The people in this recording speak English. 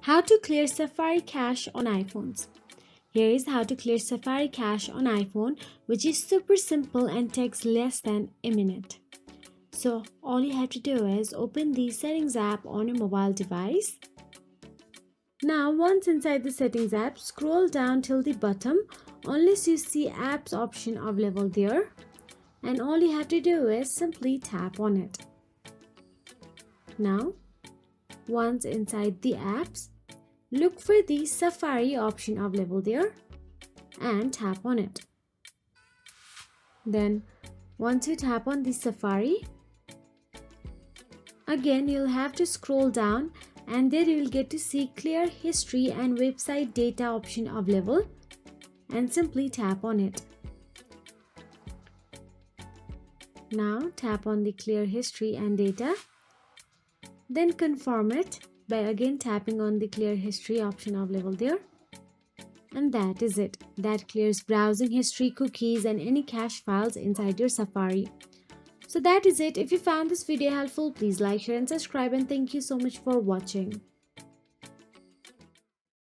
How to clear Safari cache on iPhones. Here is how to clear Safari cache on iPhone, which is super simple and takes less than a minute. So all you have to do is open the Settings app on your mobile device. Now once inside the Settings app, scroll down till the bottom unless you see Apps option available there, and all you have to do is simply tap on it. Now once inside the apps, look for the Safari option available there and tap on it. Then once you tap on the Safari, again you'll have to scroll down and there you will get to see Clear History and Website Data option available and simply tap on it. Now tap on the Clear History and Data. Then confirm it by again tapping on the Clear History option available there. And that is it. That clears browsing history, cookies and any cache files inside your Safari. So that is it. If you found this video helpful, please like, share and subscribe, and thank you so much for watching.